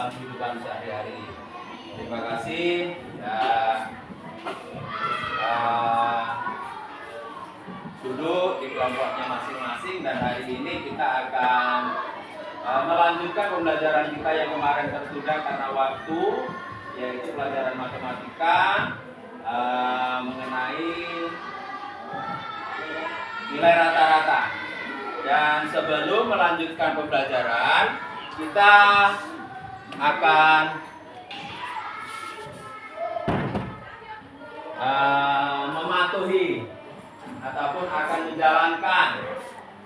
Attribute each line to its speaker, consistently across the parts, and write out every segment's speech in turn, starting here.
Speaker 1: dalam kehidupan sehari-hari. Terima kasih. Duduk di kelompoknya masing-masing, dan hari ini kita akan melanjutkan pembelajaran kita yang kemarin tertunda karena waktu, yaitu pelajaran matematika mengenai nilai rata-rata. Dan sebelum melanjutkan pembelajaran, kita akan mematuhi ataupun akan menjalankan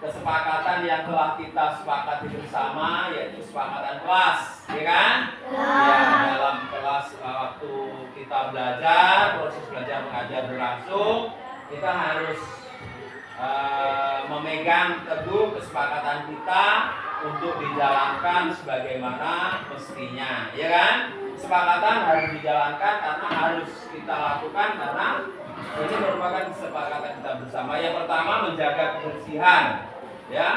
Speaker 1: kesepakatan yang telah kita sepakati bersama, yaitu kesepakatan kelas, ya kan? Ya, dalam kelas waktu kita belajar, proses belajar mengajar berlangsung, kita harus memegang teguh kesepakatan kita untuk dijalankan sebagaimana mestinya, ya kan? Kesepakatan harus dijalankan karena harus kita lakukan karena ini merupakan kesepakatan kita bersama. Yang pertama, menjaga kebersihan, ya,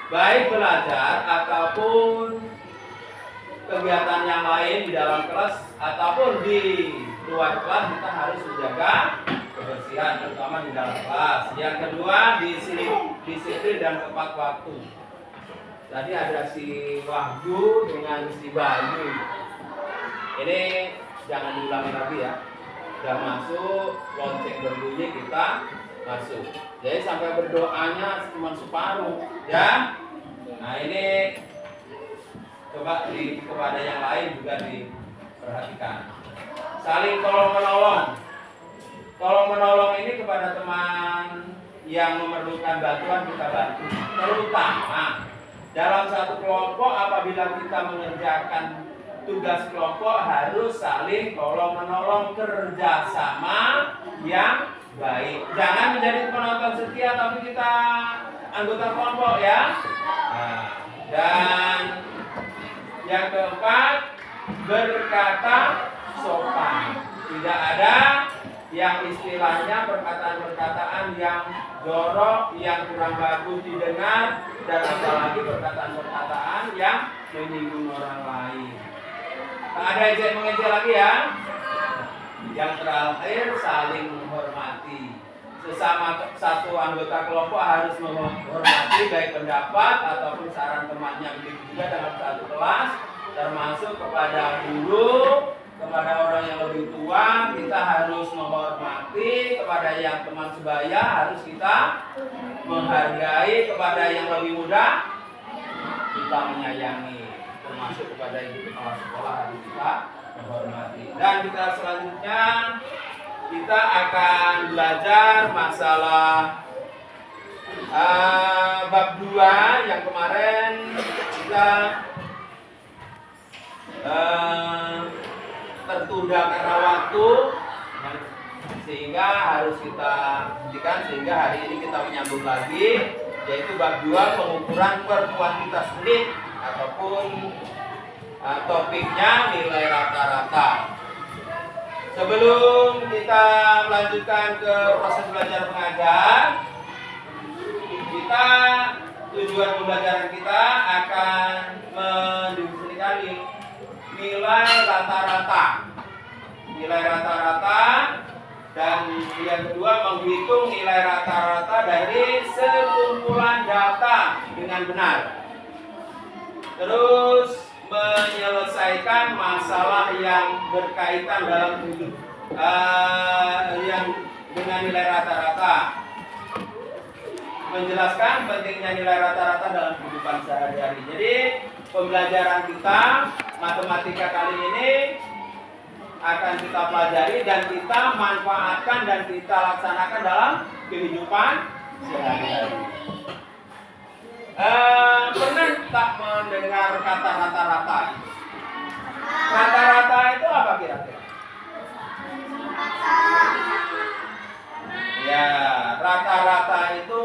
Speaker 1: baik belajar ataupun kegiatan yang lain di dalam kelas ataupun di luar kelas, kita harus menjaga kebersihan, terutama di dalam kelas. Yang kedua, disiplin dan tepat waktu. Tadi ada si Wahyu dengan si Bayu. Ini jangan diulangi lagi ya. Sudah masuk, lonceng berbunyi, kita masuk. Jadi sampai berdoanya cuma separuh, ya. Nah ini coba kepada yang lain juga diperhatikan. Saling tolong menolong. Tolong menolong ini kepada teman yang memerlukan bantuan, kita bantu. Terutama dalam satu kelompok, apabila kita mengerjakan tugas kelompok harus saling tolong menolong, kerjasama yang baik. Jangan menjadi penonton setia tapi kita anggota kelompok, ya. Nah, dan yang keempat, berkata sopan. Tidak ada yang istilahnya perkataan-perkataan yang jorok, yang kurang bagus didengar, dan apalagi perkataan-perkataan yang menyinggung orang lain. Tak ada ejek mengejek lagi, ya. Yang terakhir, saling menghormati. Sesama satu anggota kelompok harus menghormati baik pendapat ataupun saran temannya. Begitu juga dalam satu kelas, termasuk kepada guru, kepada orang yang lebih tua, kita harus menghormati. Kepada yang teman sebaya harus kita menghargai. Kepada yang lebih muda, kita menyayangi. Termasuk kepada ibu kepala sekolah harus kita menghormati. Dan kita selanjutnya kita akan belajar masalah bab 2 yang kemarin kita tertunda karena waktu, sehingga harus kita hentikan, sehingga hari ini kita menyambung lagi, yaitu bab 2, pengukuran per kuantitas menit ataupun topiknya nilai rata-rata. Sebelum kita melanjutkan ke proses belajar mengajar, tujuan pembelajaran kita akan mendefinisikan nilai rata-rata. Nilai rata-rata, dan yang kedua menghitung nilai rata-rata dari sekumpulan data dengan benar. Terus menyelesaikan masalah yang berkaitan dalam hidup yang dengan nilai rata-rata. Menjelaskan pentingnya nilai rata-rata dalam kehidupan sehari-hari. Jadi pembelajaran kita matematika kali ini akan kita pelajari dan kita manfaatkan dan kita laksanakan dalam kehidupan sehari-hari. Pernah tak mendengar kata rata-rata? Rata-rata itu apa kira-kira? Ya, rata-rata itu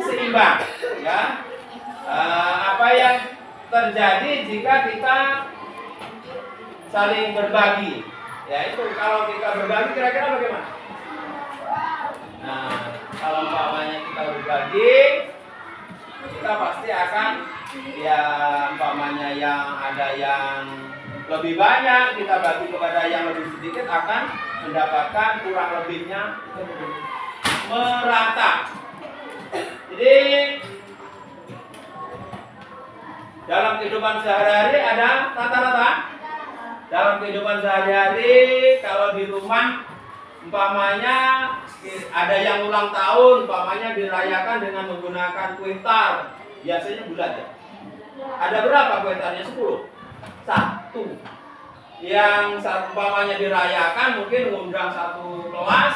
Speaker 1: seimbang, ya. Apa yang terjadi jika kita saling berbagi? Ya itu, kalau kita berbagi kira-kira bagaimana? Nah, kalau umpamanya kita berbagi, kita pasti akan ya umpamanya yang ada yang lebih banyak kita bagi kepada yang lebih sedikit akan mendapatkan kurang lebihnya merata. Jadi dalam kehidupan sehari-hari ada rata-rata. Dalam kehidupan sehari-hari kalau di rumah umpamanya ada yang ulang tahun, umpamanya dirayakan dengan menggunakan kue tar, biasanya bulat ya. Ada berapa kue tarnya? 10. 1. Yang umpamanya dirayakan mungkin mengundang satu kelas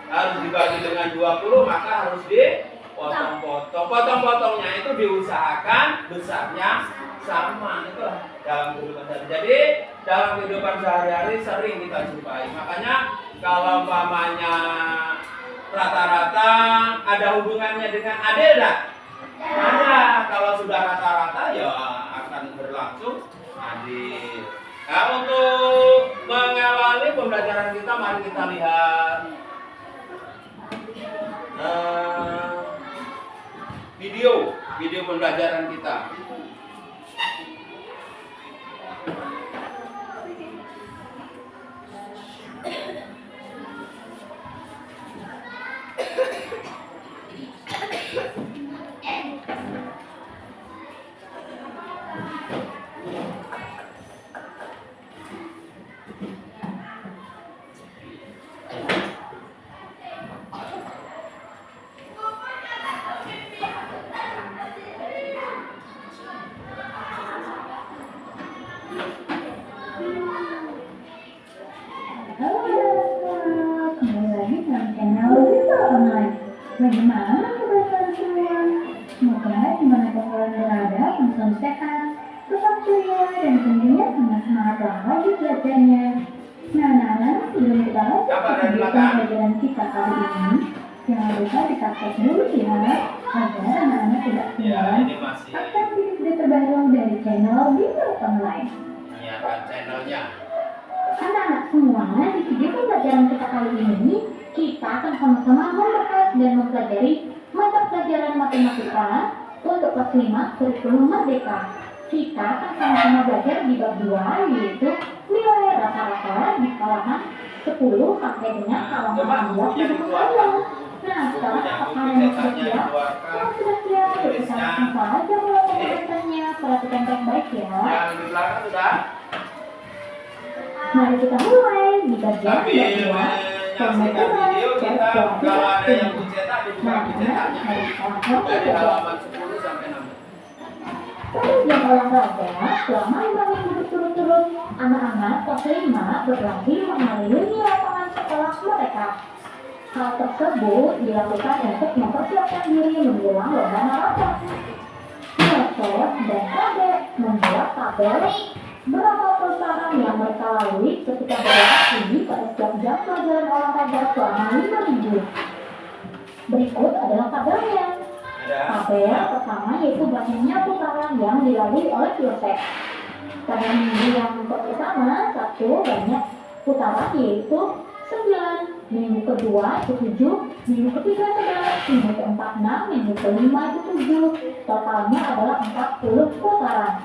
Speaker 1: harus dibagi dengan 20, maka harus dipotong-potong. Potong-potongnya itu diusahakan besarnya sama. Itu dalam kehidupan sehari-hari. Jadi dalam kehidupan sehari-hari sering kita jumpai. Makanya kalau umpamanya rata-rata ada hubungannya dengan adil enggak? Ada. Kalau sudah rata-rata ya akan berlangsung adil. Nah, untuk mengawali pembelajaran kita, mari kita lihat video pembelajaran kita.
Speaker 2: Bagaimana kebetulan semua? Semoga dimanapun kalian berada, selalu sehat, tetap ceria, dan tentunya sangat semangat lagi belajarnya. Nah, anak-anak, sebelum kita lanjut ke kegiatan pelajaran kita kali ini, jangan lupa di-subscribe dulu ya, agar anak-anak tidak ketinggalan akan video terbaru dari channel Bintang Online.
Speaker 1: Menyiapkan channelnya.
Speaker 2: Anak-anak semua, di video pembelajaran kita kali ini, kita akan sama-sama membahas dan mempelajari mata pelajaran matematika untuk kelas 5 kurikulum Merdeka. Kita akan sama-sama belajar di bab 2, yaitu nilai rata-rata di kalangan 10 sampai dengan halaman 16 di buku kalian. Nah, sekarang apakah kalian sudah siap? Kalau sudah siap, kita langsung saja mulai pembahasannya. Perhatikan baik-baik ya.
Speaker 1: Yang di belakang sudah.
Speaker 2: Mari kita mulai di bagian kedua.
Speaker 1: Menyaksikan video kita, kalau ada yang dicetak dibuka cetaknya dari halaman 10 sampai 16.
Speaker 2: Yang olahraga selama 5 minggu berturut-turut, anak-anak kelas 5 berlatih mengelilingi lapangan sekolah mereka. Hal tersebut dilakukan untuk mempersiapkan diri menjelang lomba maraton. Yosef dan Kadek membuat tabel berapa putaran yang mereka lalui ketika berlatih pada setiap jam pelajaran olahraga selama 5 minggu. Berikut adalah tabelnya. Tabel pertama yaitu banyaknya putaran yang dilalui oleh Yosef. Pada minggu yang pertama, 1 banyak putaran yaitu 9, minggu kedua itu 7, minggu ketiga 11, minggu keempat 6, minggu kelima itu 7. Totalnya adalah 40 putaran.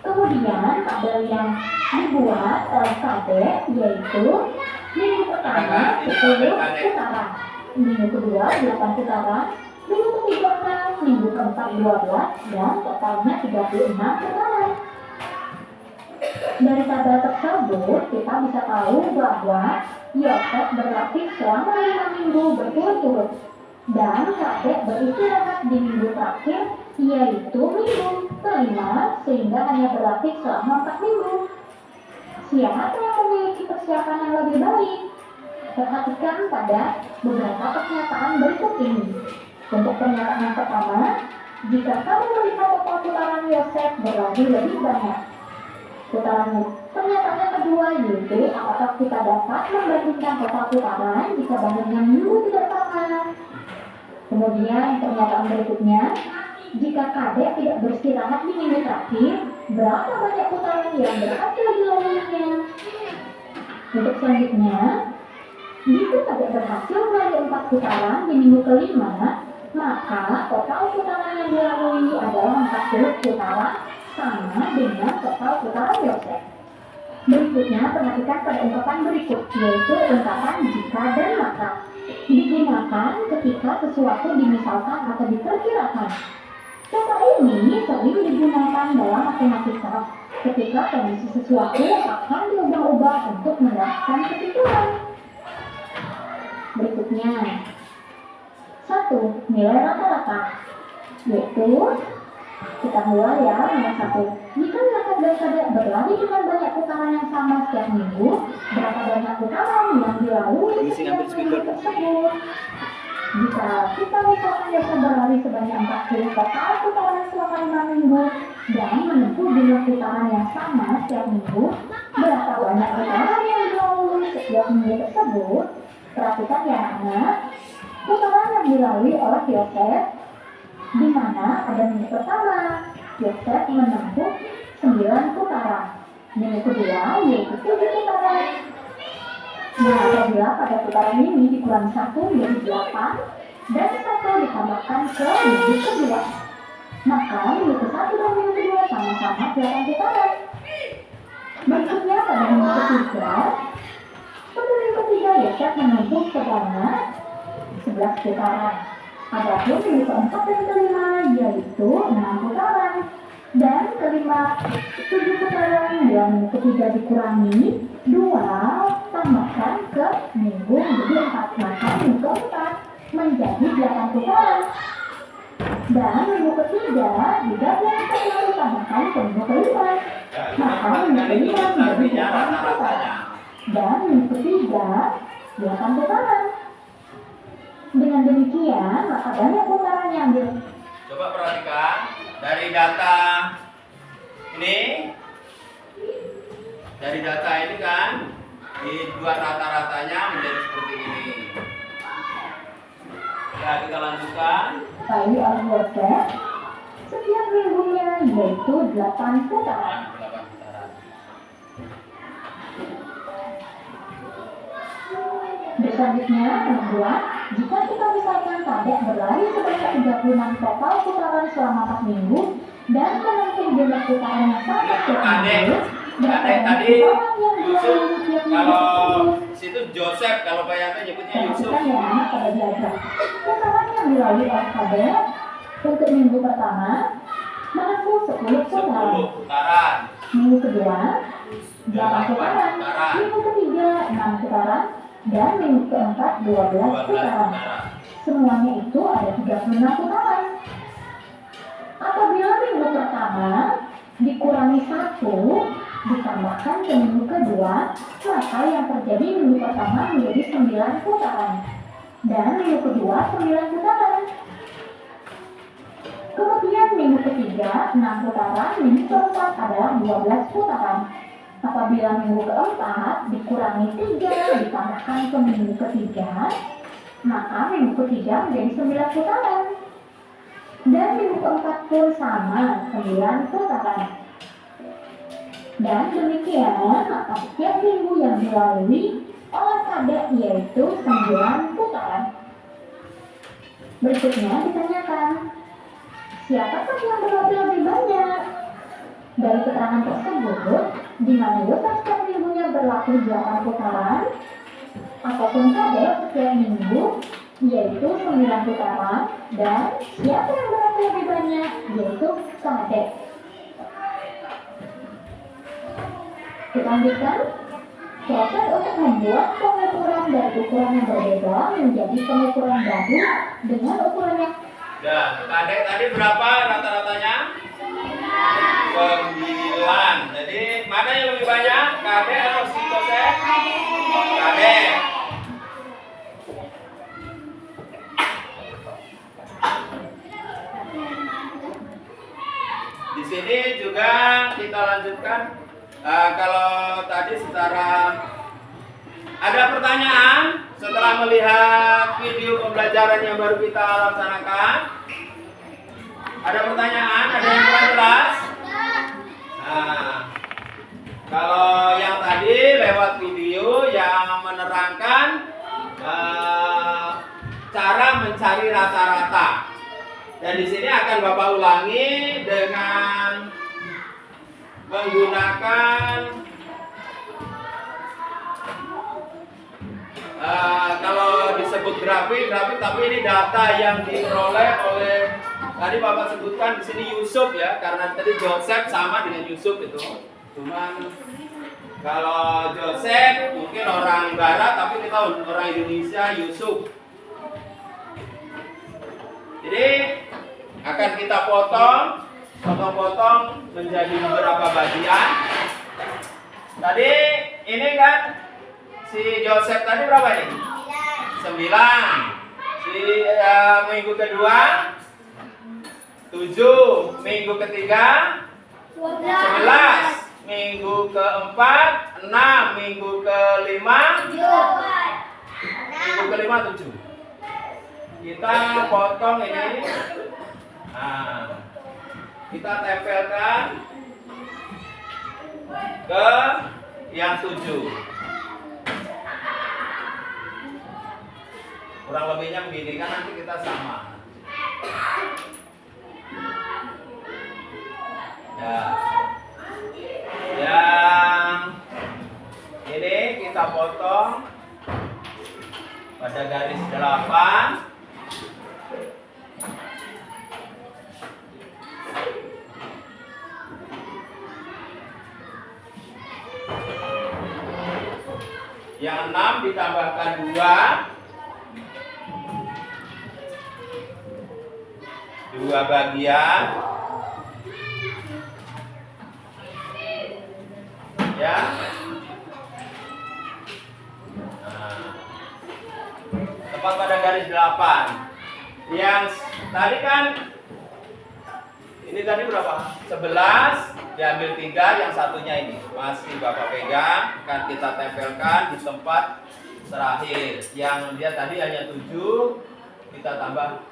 Speaker 2: Kemudian tabel yang dibuat oleh Kadek yaitu minggu pertama 10 putaran, minggu kedua 8 putaran, minggu ketiga 6, minggu keempat 12, dan totalnya 36 putaran. Dari tabel tersebut kita bisa tahu bahwa Yosef berlatih selama 5 minggu berturut-turut dan Kadek beristirahat di minggu terakhir yaitu minggu kelima sehingga hanya berlatih selama 4 minggu. Siapa yang memiliki persiapan yang lebih baik? Perhatikan pada beberapa pernyataan berikut ini. Untuk pernyataan yang pertama, jika kamu melihat total putaran Yosef berlatih lebih banyak. Pernyataan yang kedua yaitu apakah kita dapat membandingkan total putaran jika bandingkan minggu tidak sama. Kemudian pernyataan berikutnya, jika Kadek tidak beristirahat di minggu terakhir, berapa banyak putaran yang berhasil dilaluinya? Untuk selanjutnya, jika Kadek berhasil melalui 4 putaran di minggu kelima, Maka total putaran yang dilalui adalah 40 putaran sama dengan total putaran Yosef. Berikutnya perhatikan pada ungkapan berikut, yaitu ungkapan jika dan maka. Digunakan ketika sesuatu dimisalkan atau diperkirakan. Kata ini sering digunakan dalam matematika ketika kondisi sesuatu akan diubah-ubah untuk mendapatkan kesimpulan. Berikutnya, 1. Nilai rata-rata, yaitu kita mulai ya, nomor 1. Jika Yosef dan Kadek berlari dengan banyak putaran yang sama setiap minggu, berapa banyak putaran yang dilalui setiap minggu tersebut? Jika kita misalkan Yosef berlari sebanyak 40 total putaran selama 5 minggu dan menempuh jumlah putaran yang sama setiap minggu, berapa banyak putaran yang dilalui setiap minggu tersebut? Perhatikan ya anak-anak, putaran yang dilalui oleh Yosef, di mana ada minggu pertama, Yosef menempuh 9 putaran. Minggu kedua yaitu 7 putaran. Nah, apabila pada putaran ini dikurangi 1 menjadi 8 dan 1 ditambahkan ke minggu kedua, maka minggu ke-1 dan minggu kedua sama-sama 8 putaran. Berikutnya pada minggu ketiga, pada minggu ketiga Yosef menempuh sebanyak 11 putaran. Adapun minggu keempat dan kelima yaitu 6 putaran. Dan kelima 7 putaran yang minggu ketiga dikurangi 2 tambahkan ke minggu menjadi 4, maka minggu keempat menjadi 8 putaran. Dan minggu ketiga juga lalu tambahkan ke minggu kelima, maka minggu kelima menjadi 8 putaran. Dan minggu ketiga 8 putaran. Dengan demikian, maka banyak putaran yang
Speaker 1: Coba perhatikan dari data ini, kan dibuat rata-ratanya menjadi seperti ini. Ya, kita lanjutkan.
Speaker 2: Kali Yosef setiap minggunya yaitu 8 putaran.
Speaker 1: 8 putaran.
Speaker 2: Selanjutnya, kedua, jika kita misalkan Kadek berlari sebanyak 36 total putaran selama 4 minggu dan menempuh jumlah putaran yang sama setiap minggu,
Speaker 1: Kadek tadi Yusuf, kalau situ Joseph, kalau Pak Yanto nyebutnya Yusuf.
Speaker 2: Perhatikan ya anak pada diagram. Putaran yang dilalui oleh Kadek untuk minggu pertama menempuh 10 putaran. Minggu kedua 8 putaran. Minggu ketiga 6 putaran. Dan minggu keempat 12 putaran. Semuanya itu ada 36 putaran. Apabila minggu pertama dikurangi 1 ditambahkan ke minggu kedua, maka yang terjadi minggu pertama menjadi 9 putaran. Dan minggu kedua 9 putaran. Kemudian minggu ketiga 6 putaran, minggu keempat adalah 12 putaran. Apabila minggu keempat dikurangi 3 ditambahkan ke minggu ketiga, maka minggu ketiga menjadi 9 putaran. Dan minggu keempat pun sama, 9 putaran. Dan demikian, maka setiap minggu yang dilalui oleh Kadek yaitu 9 putaran. Berikutnya ditanyakan, siapakah yang berlari lebih banyak? Dari keterangan tersebut, di mana Yosef setiap minggunya berlaku 8 putaran, ataupun Kadek setiap minggu yaitu 9 putaran, dan siapa yang berlaku lebih banyak yaitu Kadek. Kita lanjutkan. Proses untuk membuat pengukuran dari ukuran yang berbeda menjadi pengukuran baru dengan ukuran yang
Speaker 1: Kadek tadi berapa rata-ratanya? 9. Jadi mana yang lebih banyak? Kadek atau si Joseph? Kadek. Di sini juga kita lanjutkan. Kalau tadi secara ada pertanyaan setelah melihat video pembelajaran yang baru kita laksanakan. Ada pertanyaan? Ada yang kurang jelas? Nah, kalau yang tadi lewat video yang menerangkan cara mencari rata-rata. Dan di sini akan Bapak ulangi dengan menggunakan kalau disebut grafik, tapi ini data yang diperoleh oleh tadi Bapak sebutkan di sini Yusuf ya, karena tadi Joseph sama dengan Yusuf itu. Cuman kalau Joseph mungkin orang barat, tapi kita orang Indonesia Yusuf. Jadi akan kita potong menjadi beberapa bagian. Tadi ini kan si Joseph tadi berapa ini? 9. Si minggu kedua 7, minggu ketiga 11, minggu keempat 6, minggu kelima 7. Kita potong ini. Nah, kita tempelkan ke yang 7. Kurang lebihnya begini kan, nanti kita sama. Ya. Yang ini kita potong pada garis 8. Yang 6 ditambahkan 2 bagian ya. Nah, tepat pada garis 8. Yang tadi kan ini tadi berapa? 11 diambil 3, yang satunya ini masih Bapak pegang, akan kita tempelkan di tempat terakhir. Yang dia tadi hanya 7, kita tambah.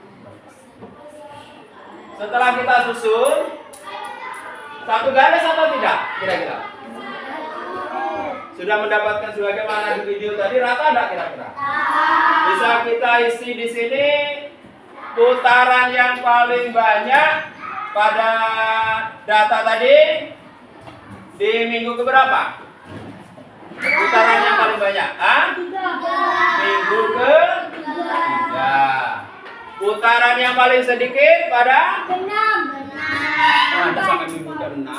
Speaker 1: Setelah kita susun satu garis atau tidak? Kira-kira sudah mendapatkan sebagaimana di video tadi, rata enggak kira-kira? Bisa kita isi di sini putaran yang paling banyak pada data tadi di minggu keberapa? Putaran yang paling banyak? Minggu ke-3. Putaran yang paling sedikit pada?
Speaker 2: 6.
Speaker 1: Ada sampai minggu ke-6.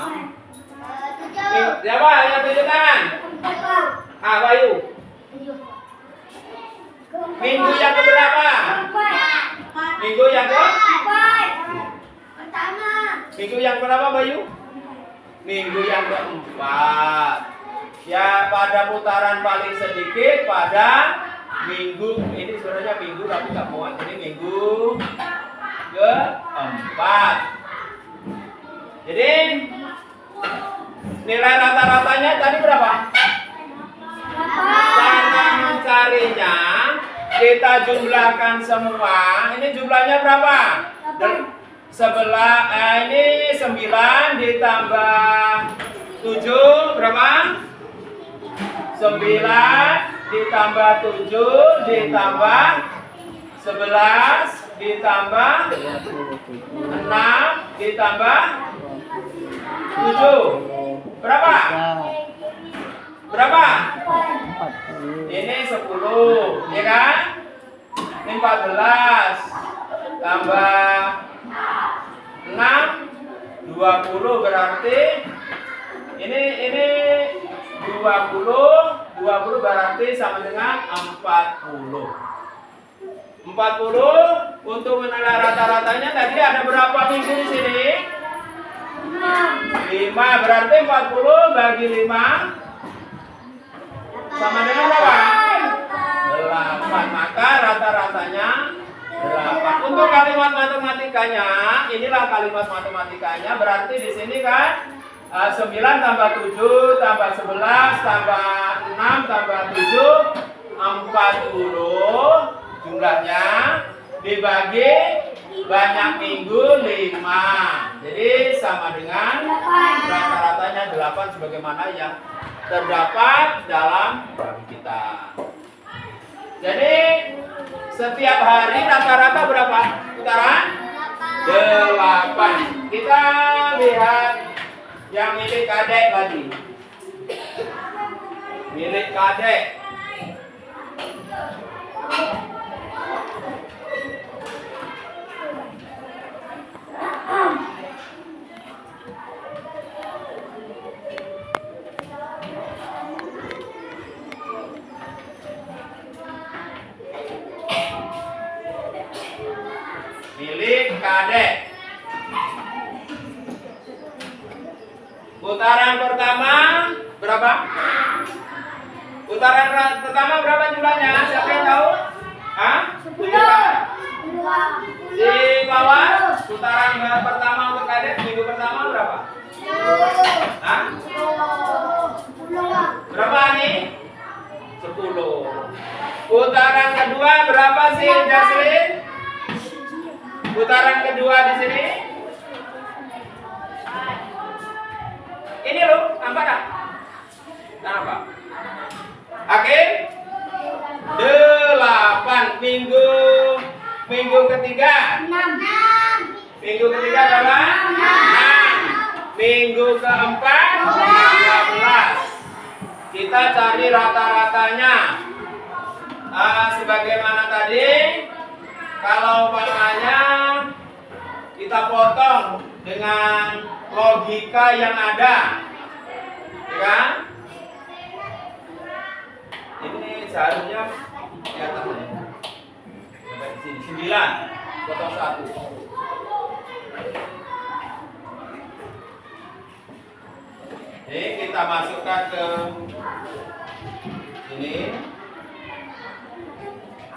Speaker 1: Siapa yang tunjuk tangan? Bayu. Minggu yang keberapa? Minggu yang ke? Minggu yang berapa Bayu? Minggu yang keempat. Ya, pada putaran paling sedikit pada minggu ini, sebenarnya minggu tapi nggak muat, ini minggu keempat. Jadi nilai rata-ratanya tadi berapa? Cara mencarinya kita jumlahkan semua. Ini jumlahnya berapa? Ini 9 ditambah 7 berapa? 9 ditambah 7 ditambah 11 ditambah 6 ditambah 7 berapa? Berapa? Ini 10, ya kan? Ini 14 tambah 6 20 berarti ini 20 berarti sama dengan 40 untuk menilai rata-ratanya tadi ada berapa minggu di sini? 5 berarti 40 bagi 5 sama dengan berapa? 8. Maka rata-ratanya 8. Untuk kalimat matematikanya, inilah kalimat matematikanya. Berarti di sini kan 9 tambah 7 tambah 11 tambah 6 tambah 7 40 jumlahnya, dibagi banyak minggu 5. Jadi sama dengan rata-ratanya 8 sebagaimana yang terdapat dalam grafik kita. Jadi setiap hari rata-rata berapa putaran? 8. Kita lihat yang milik kadek tadi. Milik kadek. Milik kadek. Putaran pertama berapa? Putaran pertama berapa jumlahnya? Siapa yang tahu? Hah?
Speaker 2: 10.
Speaker 1: Di bawah putaran pertama untuk kadek minggu pertama berapa? Hah? Berapa nih? 10. Putaran kedua berapa sih, Jaslin? Putaran kedua di sini. Ini loh, nampak tak? Nampak. Oke. 8 minggu ketiga.
Speaker 2: 6.
Speaker 1: Minggu ketiga berapa? 6. Minggu keempat 12. Kita cari rata-ratanya. Sebagaimana tadi, kalau umpamanya kita potong dengan logika yang ada, ya kan? Ini seharusnya di atas ini. Sampai di sini 9 potong 1. Ini kita masukkan ke sini.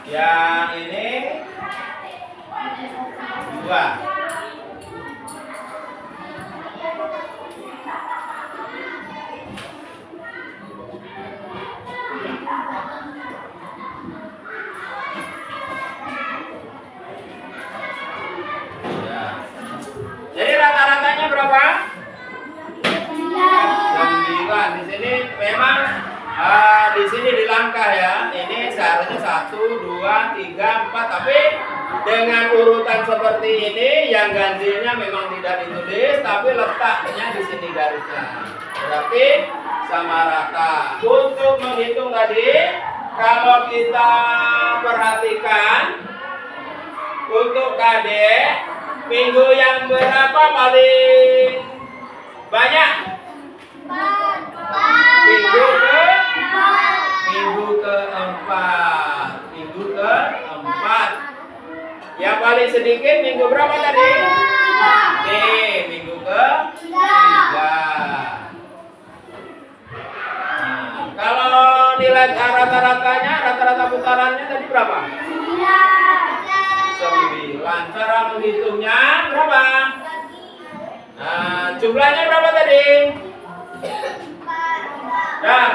Speaker 1: Yang ini 2. Jadi rata-ratanya berapa? 9. Di sini memang di sini di langkah ya. Ini seharusnya 1, 2, 3, 4. Tapi dengan urutan seperti ini, yang ganjilnya memang tidak ditulis, tapi letaknya di sini garisnya. Berarti sama rata. Untuk menghitung tadi, kalau kita perhatikan untuk kadek, minggu yang berapa paling banyak? Minggu keempat. Minggu keempat. Yang paling sedikit minggu berapa tadi? Nih, minggu ke-3. Nah, kalau nilai rata-ratanya, rata-rata putarannya tadi berapa? 9. Cara menghitungnya berapa? Nah, jumlahnya berapa tadi? Nah,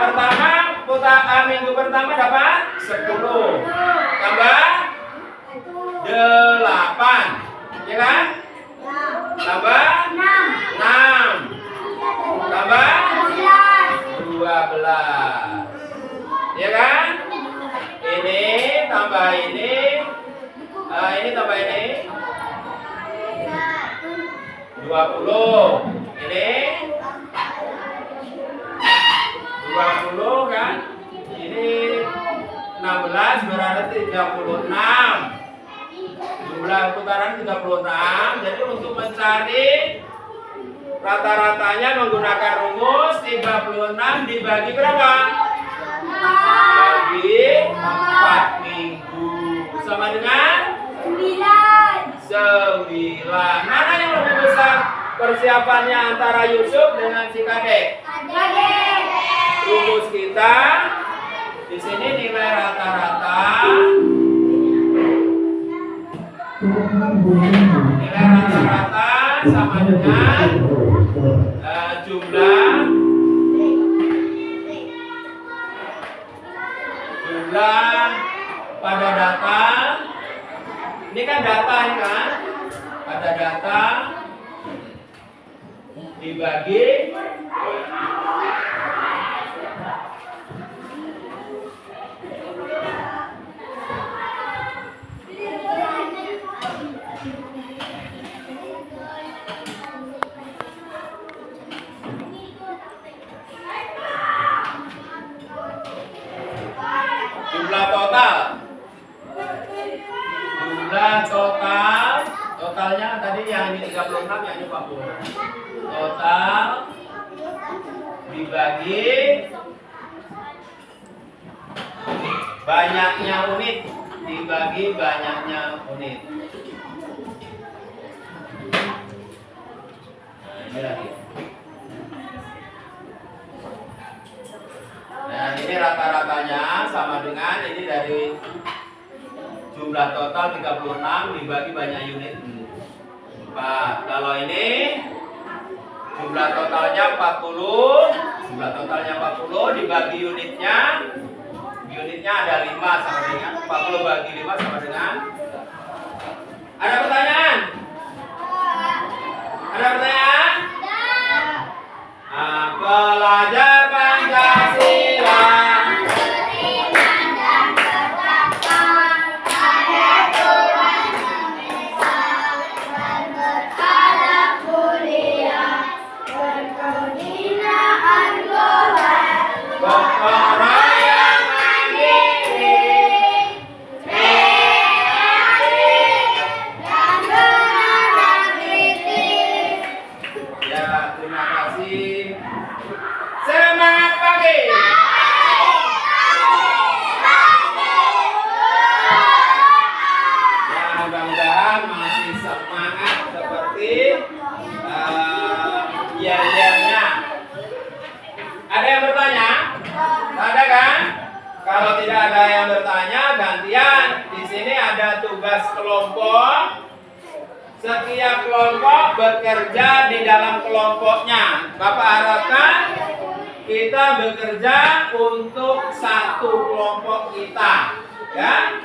Speaker 1: minggu pertama dapat 10. Tambah 8. Ya kan? Tambah 6. Tambah 12. Ya kan? Ini tambah ini. Ini tambah ini 20. Ini 20 kan? Ini 16 berarti 36. Jumlah putaran 36. Jadi untuk mencari rata-ratanya menggunakan rumus 36 dibagi berapa? Bagi 4 minggu. Sama dengan 9. Mana yang lebih besar persiapannya antara Yusuf dengan si kadek? Rumus kita di sini nilai rata-rata. Nilai rata-rata sama dengan jumlah pada data. Ini kan data ini kan? Pada data dibagi dibagi banyaknya unit. Dibagi banyaknya unit. Nah, ini lagi. Dan ini rata-ratanya sama dengan ini dari jumlah total 36 dibagi banyak unit 4. Kalau ini jumlah totalnya 40, dibagi unitnya ada 5 sama dengan 40 bagi 5 sama dengan. Ada pertanyaan? Ada pertanyaan? Pelajar Pancasila. Semangat pagi. Ya, mudah-mudahan masih semangat seperti yel-yelnya. Ada yang bertanya? Ada kan? Kalau tidak ada yang bertanya, gantian. Di sini ada tugas kelompok. Setiap kelompok bekerja di dalam kelompoknya. Bapak harapkan kita bekerja untuk satu kelompok kita, ya.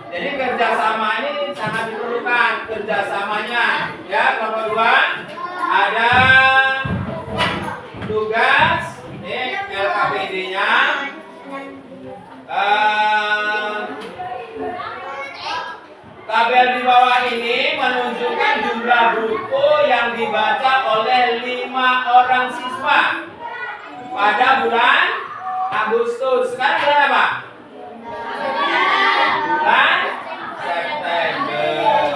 Speaker 1: Jadi kerjasama ini sangat diperlukan kerjasamanya, ya. Kelompok 2 ada tugas ini LKPD-nya. Tabel di bawah ini menunjukkan jumlah buku yang dibaca oleh 5 orang siswa pada bulan Agustus. Sekarang bulan apa? Bulan September.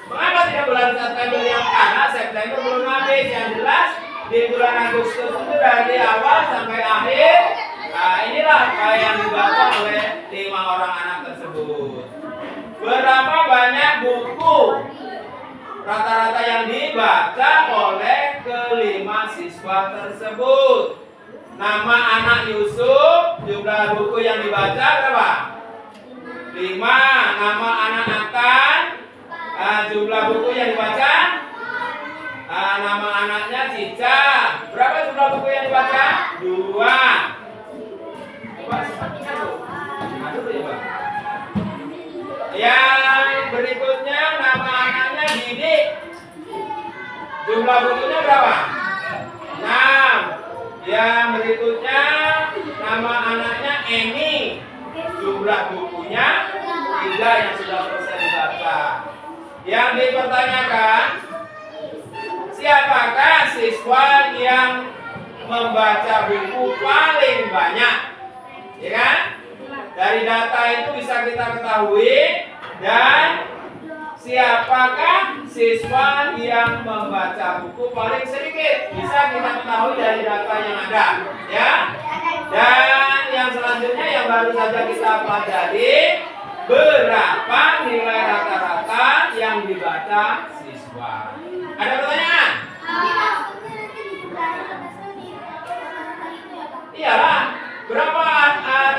Speaker 1: Mengapa tidak bulan September yang karena September belum habis? Yang jelas di bulan Agustus itu dari awal sampai akhir. Nah, inilah apa yang dibaca oleh 5 orang anak tersebut. Berapa banyak buku rata-rata yang dibaca oleh kelima siswa tersebut? Nama anak Yusuf, jumlah buku yang dibaca berapa? 5. Nama anak Nathan, jumlah buku yang dibaca? Nama anaknya Cica, berapa jumlah buku yang dibaca? 2. Aduh, ya, Pak. Yang berikutnya nama anaknya Didik. Jumlah bukunya berapa? 6. Yang berikutnya nama anaknya Eni. Jumlah bukunya 3 yang sudah selesai dibaca. Yang dipertanyakan, siapakah siswa yang membaca buku paling banyak? Ya kan? Dari data itu bisa kita ketahui. Dan siapakah siswa yang membaca buku paling sedikit? Bisa kita ketahui dari data yang ada, ya. Dan yang selanjutnya yang baru saja kita pelajari, berapa nilai rata-rata yang dibaca siswa? Ada pertanyaan? Iyalah. Berapa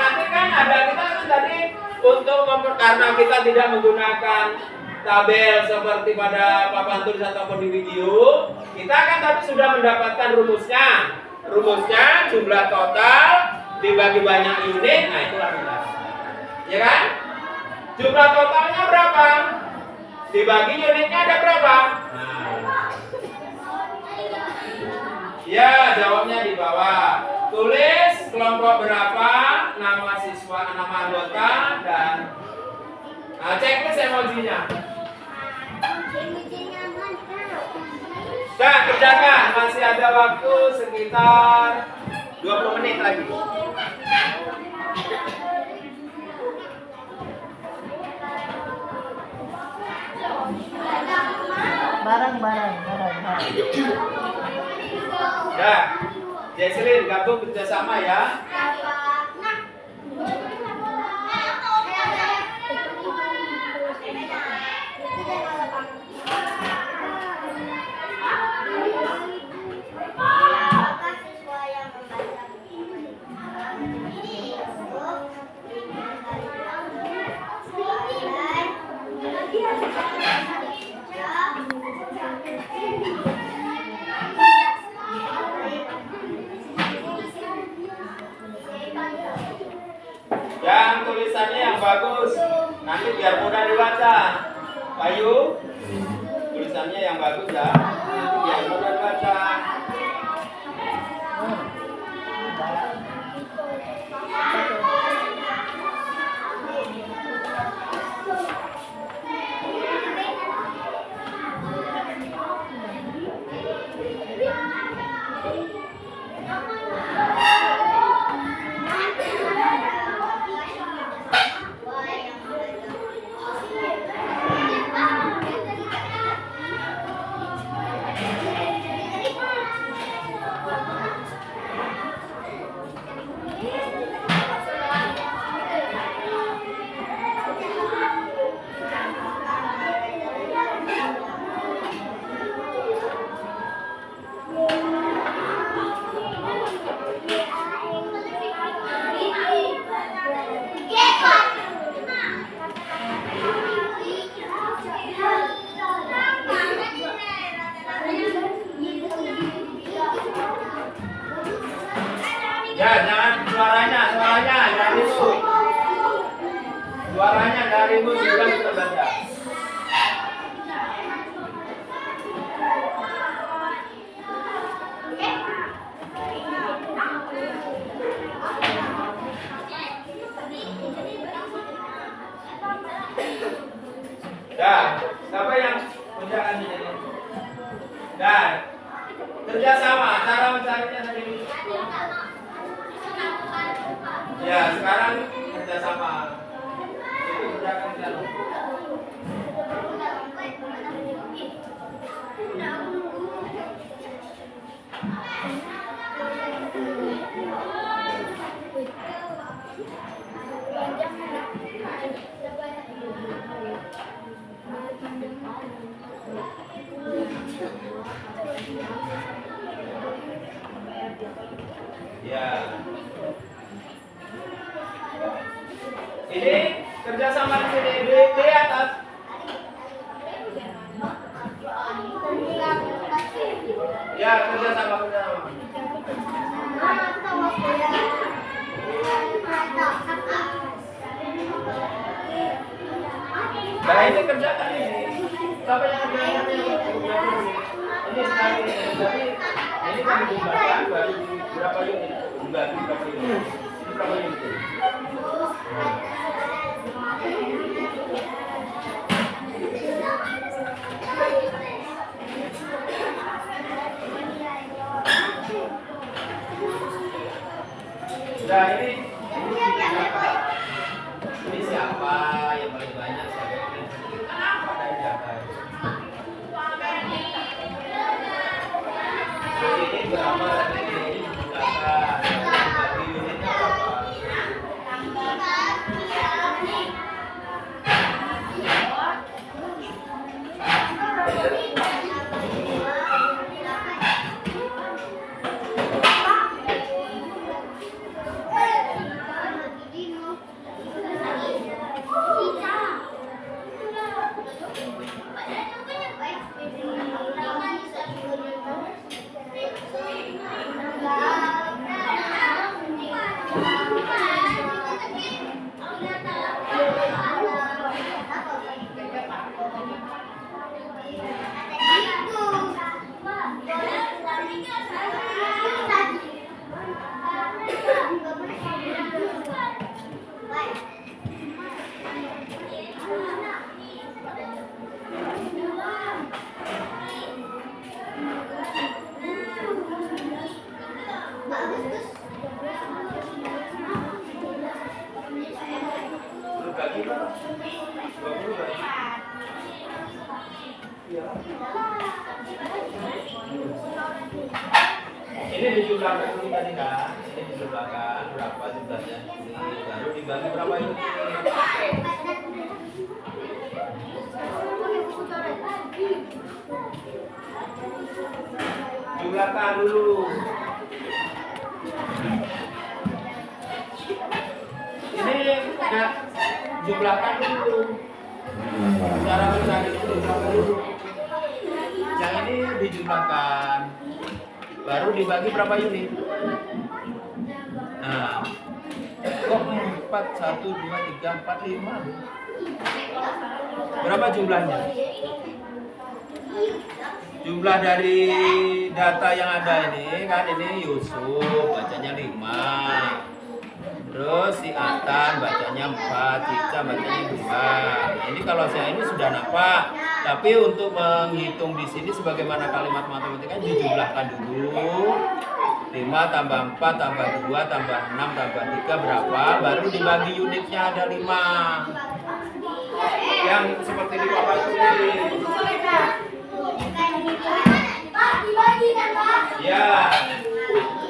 Speaker 1: nanti kan ada kita kan tadi untuk karena kita tidak menggunakan tabel seperti pada papan tulis ataupun di video, kita kan tadi sudah mendapatkan rumusnya. Rumusnya jumlah total dibagi banyak unit, nah itulah nilai. Ya kan? Jumlah totalnya berapa? Dibagi unitnya ada berapa? Nah. Ya, jawabnya di bawah. Tulis kelompok berapa, nama siswa, nama anggota, dan checklist emojinya. Nah, kerjakan. Masih ada waktu sekitar 20 menit lagi.
Speaker 3: Bareng.
Speaker 1: Ya. Jesslyn gabung kerjasama ya. Yang tulisannya yang bagus, nanti biar mudah dibaca. Bayu, tulisannya yang bagus ya, nanti biar mudah dibaca. Ya, jangan suaranya dari itu. Suaranya dari itu sudah kita baca. Dan siapa yang kerjakan ini? Dan kerjasama, cara mencarinya tadi. Ya, sekarang kerjasama. Itu kerjakan jalan. Ya. Ini kerjasama di sini di atas. Ya, kerjasama. Nah, ini kerjakan ini. Siapa yang kerjakan ini? Ini sekali ini. Tapi ini kan dibubarkan baru berapa unit? Enggak, berapa unit? Ini berapa unit? Nah, ini siapa yang paling banyak? Kenapa dari data? Ini berapa? Ini data. Bagi unitnya berapa? Ini dijumlahkan dulu tadi kan? Ini dijumlahkan berapa jumlahnya? Ini baru dibagi berapa ini? Jumlahkan dulu. Ini enggak jumlahkan dulu. Cara mencari itu jumlahkan dulu. Yang ini dijumlahkan. Baru dibagi berapa unit? Nah, kok 4, 1, 2, 3, 4, 5. Berapa jumlahnya? Jumlah dari data yang ada ini kan, ini Yusuf bacanya 5. Terus si Atan bacanya 4, Cica bacanya 2. Ini kalau saya ini sudah nampak. Tapi untuk menghitung di sini sebagaimana kalimat matematika dijumlahkan dulu. 5 tambah 4 tambah 2 tambah 6 tambah 3 berapa? Baru dibagi unitnya ada 5. Yang seperti di papan ini. Ya.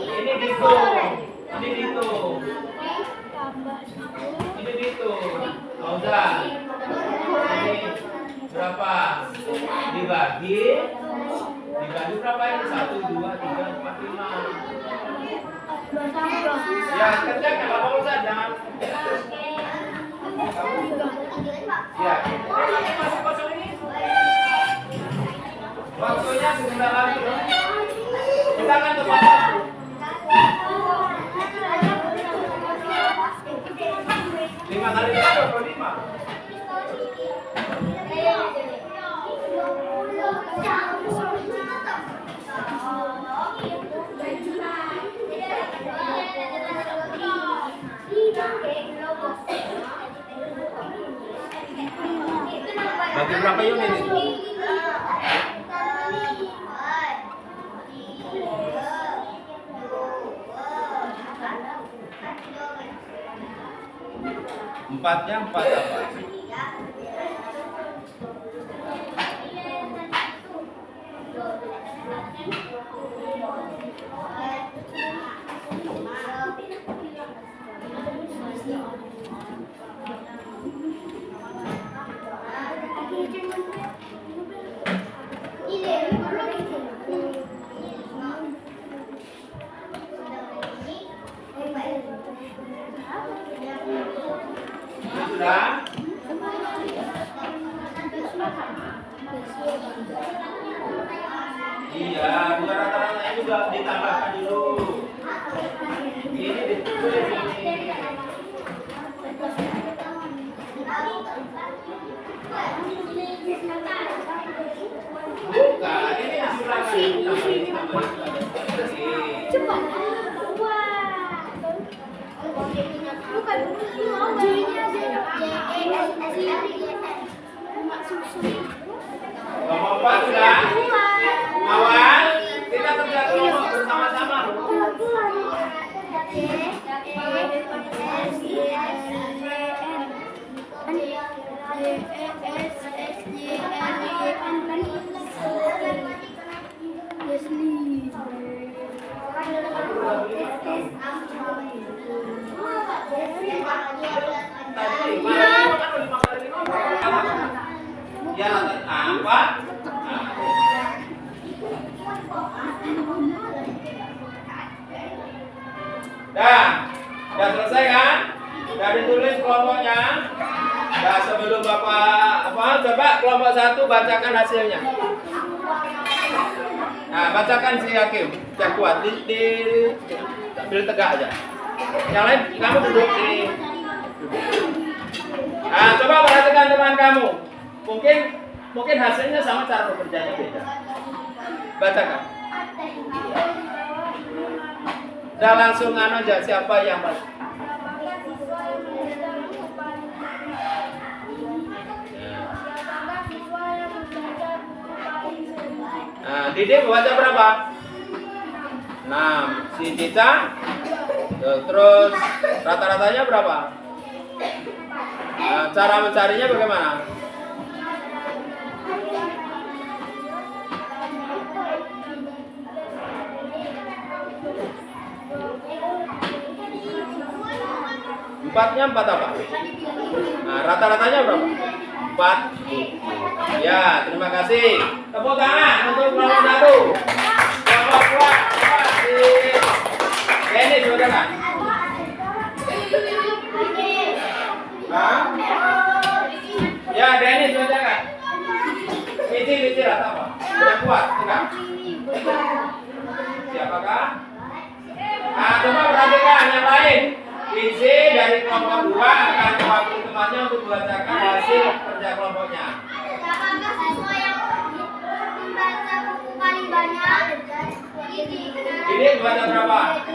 Speaker 1: Ini dihitung. Ini dihitung. Ini dihitung. Fauzan. Ini berapa? Dibagi berapa ini? 1, 2, 3, 4, 5. Ya, kerjakan Bapak Fauzan, jangan. Ya, ini masih kosong ini. Waktunya sebentar lagi loh. Kita akan tepat waktu. 5 kali 25. Bagi berapa unit itu? Empatnya 4 apa? Sudah? Iya, bukan rata-rata ini juga ditambahkan dulu. Ini ditulis ini. Bukan, ini dijumlahkan.
Speaker 3: Cepat. Bukan.
Speaker 1: Bapak sudah? Awal, kita kerja kelompok bersama-sama. Ya, apa? Udah selesai kan? Udah ditulis kelompoknya. Nah, sebelum Bapak coba kelompok 1 bacakan hasilnya. Nah, bacakan si Hakim. Yang kuat sambil tegak aja. Yang lain kamu duduk sini. Nah, coba perhatikan teman kamu. Mungkin hasilnya sama, cara bekerjanya beda. Bacakan. Udah langsung aja siapa yang baca. Nah, Dede baca berapa? 6. Si Cica terus rata-ratanya berapa? Nah, cara mencarinya bagaimana? 4-nya 4 apa? Nah, rata-ratanya berapa? 4. Ya, terima kasih. Tepuk tangan untuk kelompok 1. Kelompok 2. Ini sudah kan? Hah? Ya, Dennis sudah kan? Misi rata apa? Sudah kuat, enggak? Siapakah? Nah, coba perhatikan yang lain. Isi dari kelompok 2 akan mewakili temannya untuk membacakan hasil kerja kelompoknya.
Speaker 3: Apakah siswa yang membaca buku paling banyak?
Speaker 1: Ini membaca berapa?
Speaker 3: 6.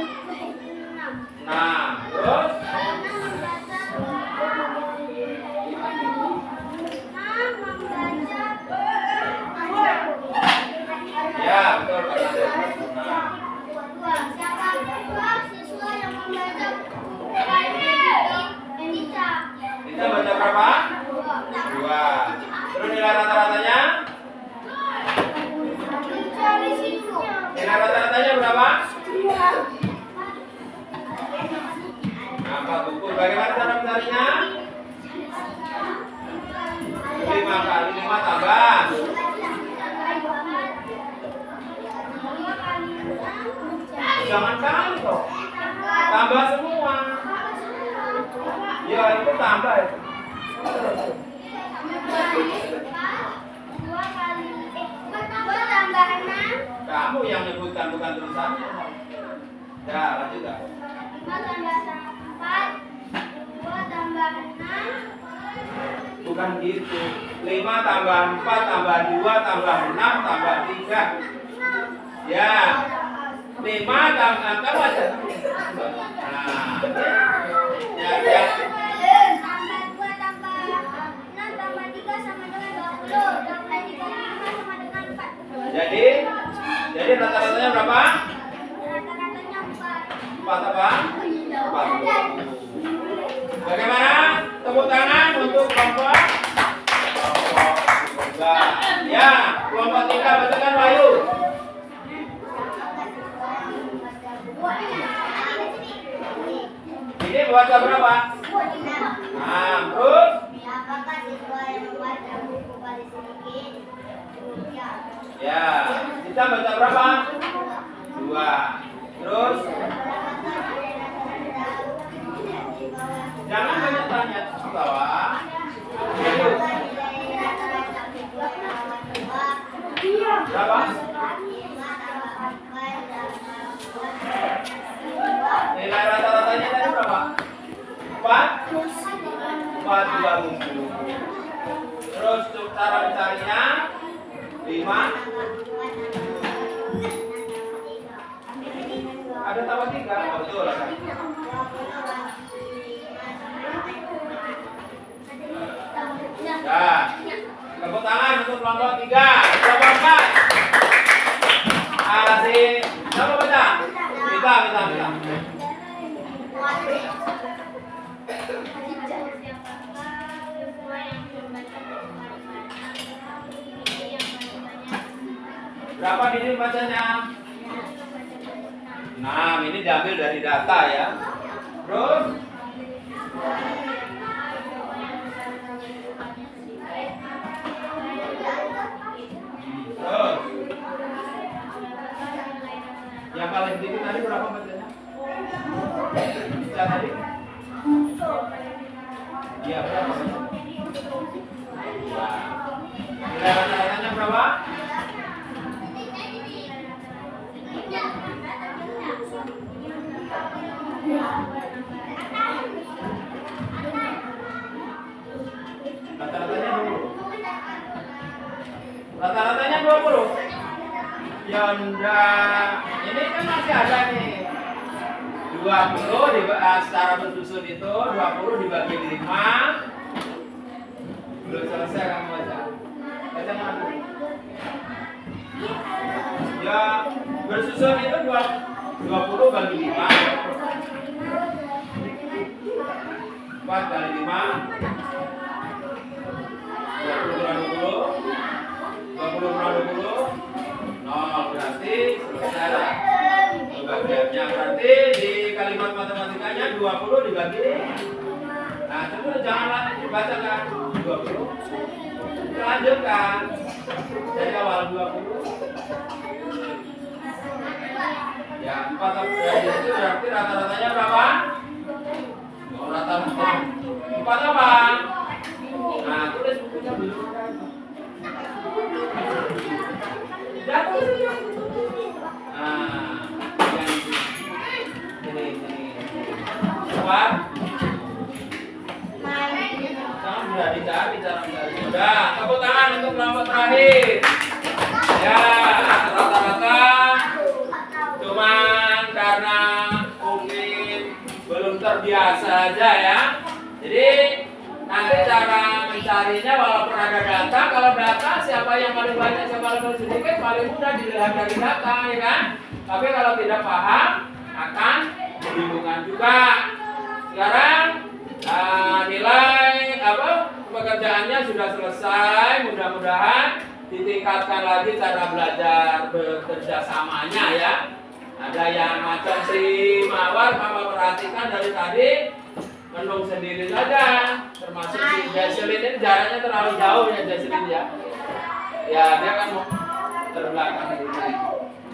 Speaker 1: Nah, terus? Ya, betul. Nah,
Speaker 3: Siapa siswa yang membaca buku paling banyak? Enita.
Speaker 1: kita baca berapa? 2. Terus nilai rata-ratanya?
Speaker 3: Cari siswa.
Speaker 1: Nilai rata-ratanya berapa? Nah, 4 buku. Bagaimana cara mencarinya? 5 kali 5 tambah. Jangan kali kok. Tambah semua. Ya, itu tambah itu. Kamu yang nyebutkan bukan tulisannya. Ya, lanjut dah.
Speaker 3: 5 tambah 4, 2 tambah 6.
Speaker 1: Bukan gitu. 5 tambah 4 tambah 2 tambah 6 tambah 3. Ya. 5 tambah kamu aja. Nah. Ya.
Speaker 3: Tambah 2 tambah 6 tambah 3 sama dengan 20. Tambah 3 sama dengan 4.
Speaker 1: Jadi rata-ratanya berapa?
Speaker 3: Rata-ratanya 4.
Speaker 1: 4 apa? 4. Bagaimana? Tepuk tangan untuk kelompok 3. Ya, kelompok 3 bacakan Wahyu. Ini baca berapa? Nah, terus?
Speaker 3: Apakah siswa yang membaca buku paling sedikit?
Speaker 1: Ya, kita baca berapa? 2. Terus? Jangan banyak tanya ke bawah. Berapa? Nilai rata-ratanya tadi berapa? 4? 4 2 buku. Terus untuk cara mencarinya 5. Ada tambah 3. Oh, betul kan? Ya. Tepuk tangan untuk kelompok 3. Kelompok 4. Asik. Siapa baca? Kita. Berapa ini bacanya? 6. Ini diambil dari data ya. Terus? Terus? Yang paling sedikit tadi berapa bacanya? Bisa tadi? Iya, berapa? Nilai rata-ratanya berapa? Rata-ratanya 20. Rata-ratanya 20. Ya enggak. Ini kan masih ada nih. 20 secara bersusun itu 20 dibagi 5. Belum selesai kamu baca. Baca mana dulu? Ya, bersusun itu 20 bagi 5. 4 kali 5. 20 kurang 20. 20 kurang 20. 0 berarti selesai lah. Bagiannya berarti di kalimat matematikanya 20 dibagi Nah, coba jangan lagi dibacakan 20. Lanjutkan dari awal 20. Ya, 4 itu berarti rata-ratanya berapa? Oh, rata-rata 4 apa? Nah, tulis bukunya dulu. Jatuh. Nah, yang ini. Keluar. Jangan sudah dicari cara mencari. Sudah, tepuk tangan untuk kelompok terakhir. Ya, rata-rata cuman karena mungkin belum terbiasa aja ya. Jadi nanti cara mencarinya walaupun ada data, kalau data siapa yang paling banyak, siapa yang paling sedikit, paling mudah dilihat dari data, ya kan? Tapi kalau tidak paham akan membingungkan juga. Sekarang nilai pekerjaannya sudah selesai, mudah-mudahan ditingkatkan lagi cara belajar bekerjasamanya ya. Ada yang macam si Mawar, Mama perhatikan dari tadi menung sendiri saja, termasuk si Jesselyn ini jaraknya terlalu jauh ya Jesselyn ya. Ya dia kan mau terbelakang ini.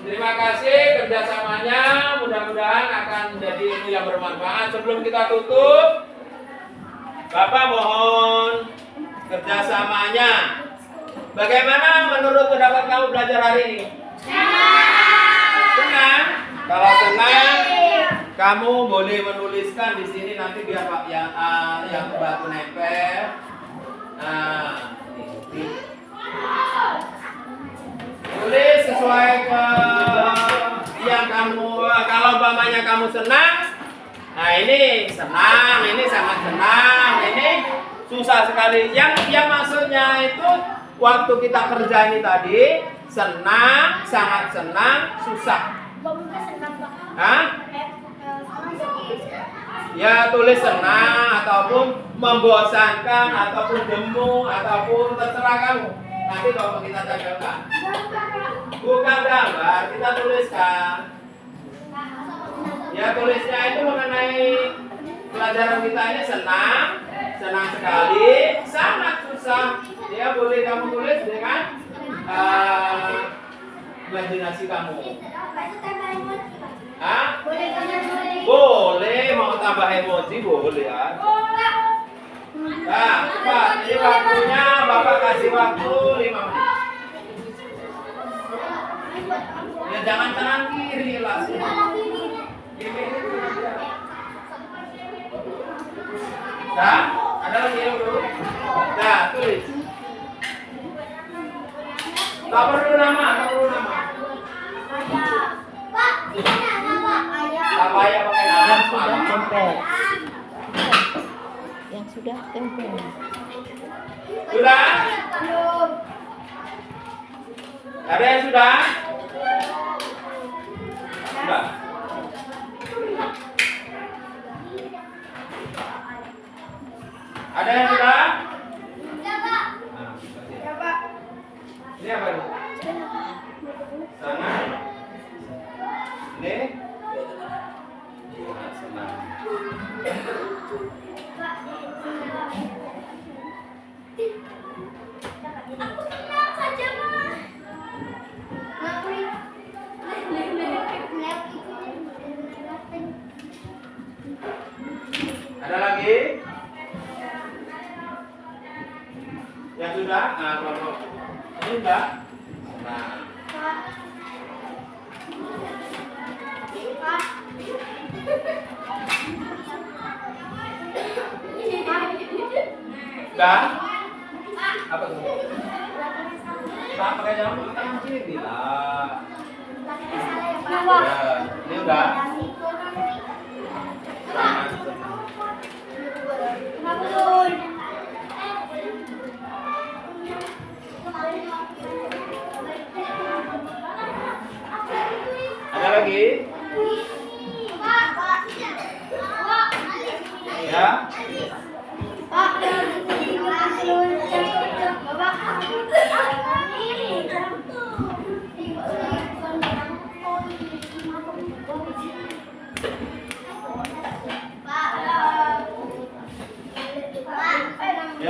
Speaker 1: Terima kasih kerjasamanya, mudah-mudahan akan menjadi ilmu yang bermanfaat. Sebelum kita tutup, Bapak mohon kerjasamanya. Bagaimana menurut pendapat kamu belajar hari ini? Senang? Kalau senang, kamu boleh menuliskan di sini nanti biar Pak yang batu nempel. Nah, ini. Tulis sesuai ke yang kamu. Kalau umpamanya kamu senang, nah ini senang, ini sangat senang, ini susah sekali. Yang maksudnya itu waktu kita kerja ini tadi senang, sangat senang, susah. Hah? Ya tulis senang ataupun membosankan ataupun jemu ataupun terserah kamu. Nanti kalau kita catatkan. Bukan gambar, kita tuliskan. Ya tulisnya itu mengenai pelajaran kita ini senang, senang sekali, sangat susah. Ya boleh kamu tulis dengan imajinasi kamu. Hah? Boleh, mau tambah emoji boleh ya. Nah, cepat. Ini waktunya Bapak kasih waktu 5 menit. Ya jangan kanan kiri lah. Nah, ada lagi yang dulu. Nah, tulis. Tak perlu nama, tak perlu nama. Apa ya pakai nama?
Speaker 4: Sudah tempel. Yang sudah tempel.
Speaker 1: Sudah? Ada yang sudah? Sudah. Ada yang sudah? Ini apa ini? Sana. Ini? Senang.
Speaker 3: Aku tenang saja, Ma.
Speaker 1: Ada lagi? Yang sudah? Nah, kelompok ini enggak? Nah. Enggak? Apa tuh? Tak pakai jalan tangan kiri lah. Ya, ini enggak? Ada lagi? Ya?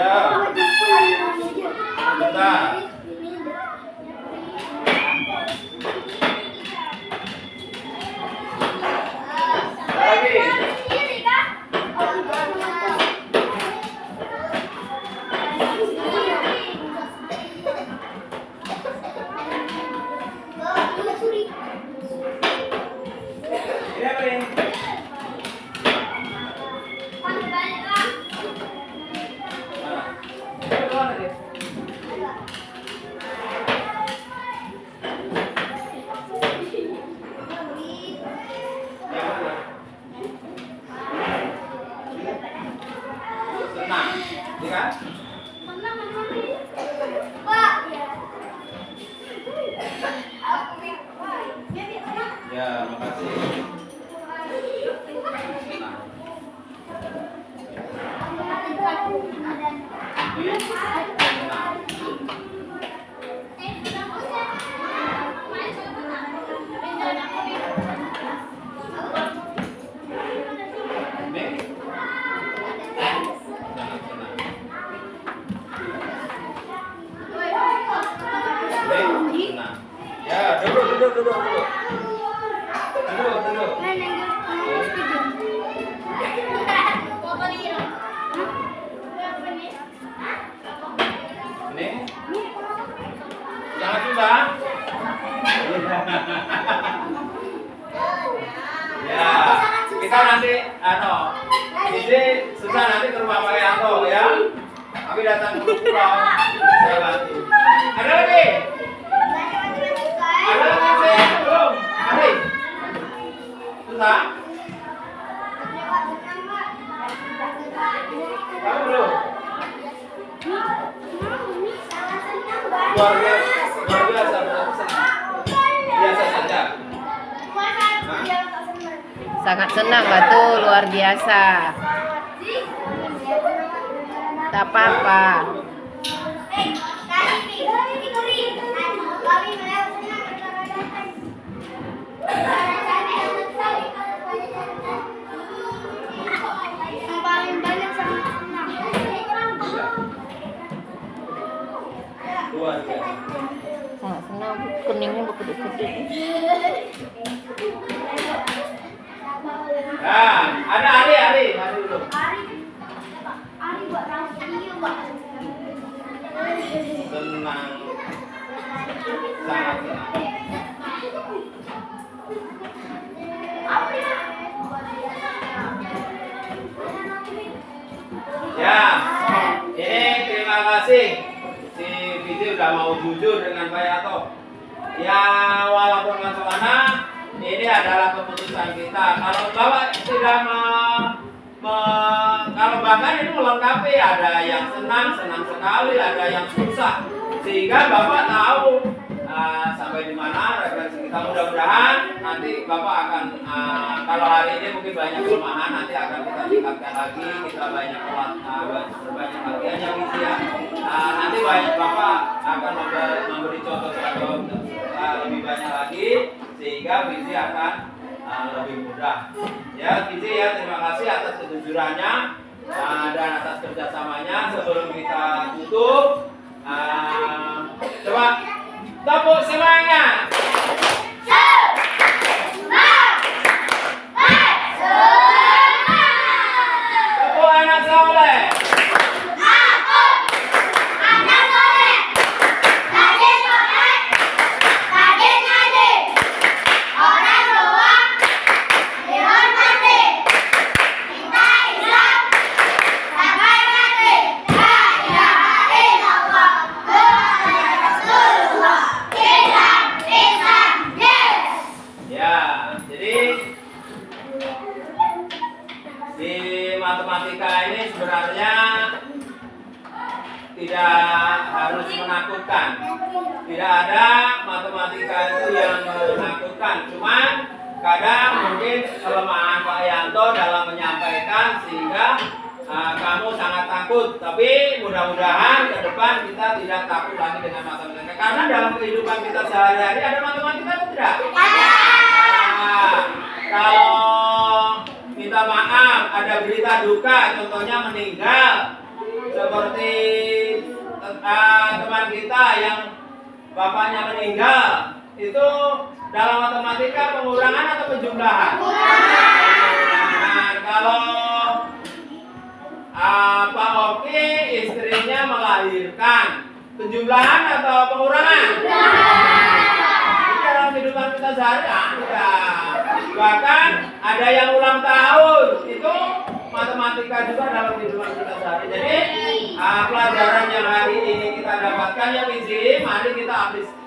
Speaker 1: Ya. Bentar. Lagi. Ini apa ini? Mana? Itu mana dia? Yang mana? Senang, iya kan? Ya, makasih. Senang. Ini? Senang, senang. Ini? Senang. Ya, duduk. Duduk. Ini? Sangat susah. Ya, kita nanti ini susah nanti ke rumah Pak Yanto ya. Tapi datang ke pulau, saya bantu. Ada lagi? Ada lagi belum? Ada? Susah? Kamu belum? Luar biasa, berarti senang. Biasa saja.
Speaker 4: Sangat senang Batu, luar biasa. Tak apa-apa.
Speaker 1: Luar biasa.
Speaker 4: Sangat senang, kuningnya berkedip-kedip.
Speaker 1: Nah, ada Ari dulu. Senang, sangat senang. Ya, ini terima kasih. Si Vidi udah mau jujur dengan Pak Yato. Ya, walaupun macam mana, ini adalah keputusan kita. Kalau Bapak tidak kalau bahkan ini melengkapi, ada yang senang sekali, ada yang susah, sehingga Bapak tahu sampai di mana referensi kita. Mudah-mudahan nanti Bapak akan kalau hari ini mungkin banyak kelemahan, nanti akan kita tingkatkan lagi, kita banyak berbanyak latihan yang isi ya. Nanti banyak Bapak akan memberi contoh lebih banyak lagi, sehingga visi akan lebih mudah. Ya, Gizi ya, terima kasih atas kejujurannya dan atas kerjasamanya. Sebelum kita tutup, coba tepuk semangat. Tepuk anak soleh. Matematika ini sebenarnya tidak harus menakutkan. Tidak ada matematika itu yang menakutkan. Cuman kadang mungkin kelemahan Pak Yanto dalam menyampaikan sehingga kamu sangat takut. Tapi mudah-mudahan ke depan kita tidak takut lagi dengan matematika. Karena dalam kehidupan kita sehari-hari ada matematika atau tidak? Kalau minta maaf, ada berita duka, contohnya meninggal, seperti teman kita yang bapaknya meninggal, itu dalam matematika pengurangan atau penjumlahan? Pengurangan. Kalau Pak Oki istrinya melahirkan, penjumlahan atau pengurangan? Ini dalam kehidupan kita sehari-hari ada. Bahkan ada yang ulang tahun, itu matematika juga dalam kehidupan kita sehari. Jadi pelajaran yang hari ini kita dapatkan yang izin, mari kita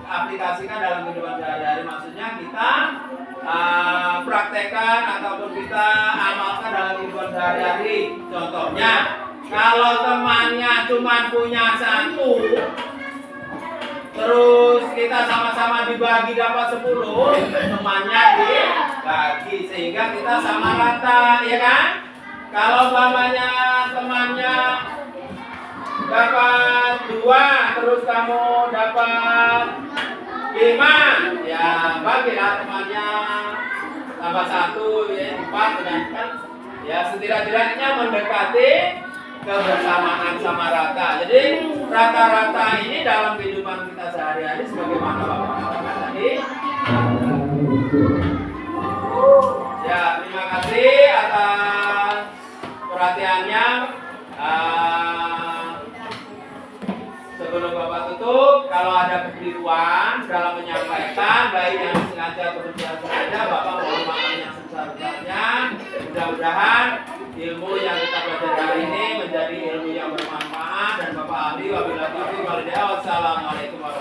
Speaker 1: aplikasikan dalam kehidupan sehari-hari. Maksudnya kita praktekkan ataupun kita amalkan dalam kehidupan sehari-hari. Contohnya, kalau temannya cuma punya satu, terus kita sama-sama dibagi dapat 10, temannya dibagi sehingga kita sama rata, ya kan? Kalau umpamanya temannya dapat 2, terus kamu dapat 5, ya bagilah temannya tambah 1, ya 4, dan kan ya setidak-tidaknya mendekati kebersamaan sama rata. Jadi rata-rata ini dalam kehidupan kita sehari-hari sebagaimana Bapak katakan tadi. Ya, terima kasih atas perhatiannya. Sebelum Bapak tutup, kalau ada kekeliruan dalam menyampaikan, baik yang sengaja atau tidak sengaja, Bapak mohon maaf yang sebesar-besarnya. Mudah-mudahan ilmu yang kita belajar hari ini menjadi ilmu yang bermanfaat, dan Bapak ahli wabillahi taufiq wal hidayah. Wassalamualaikum warahmatullahi wabarakatuh.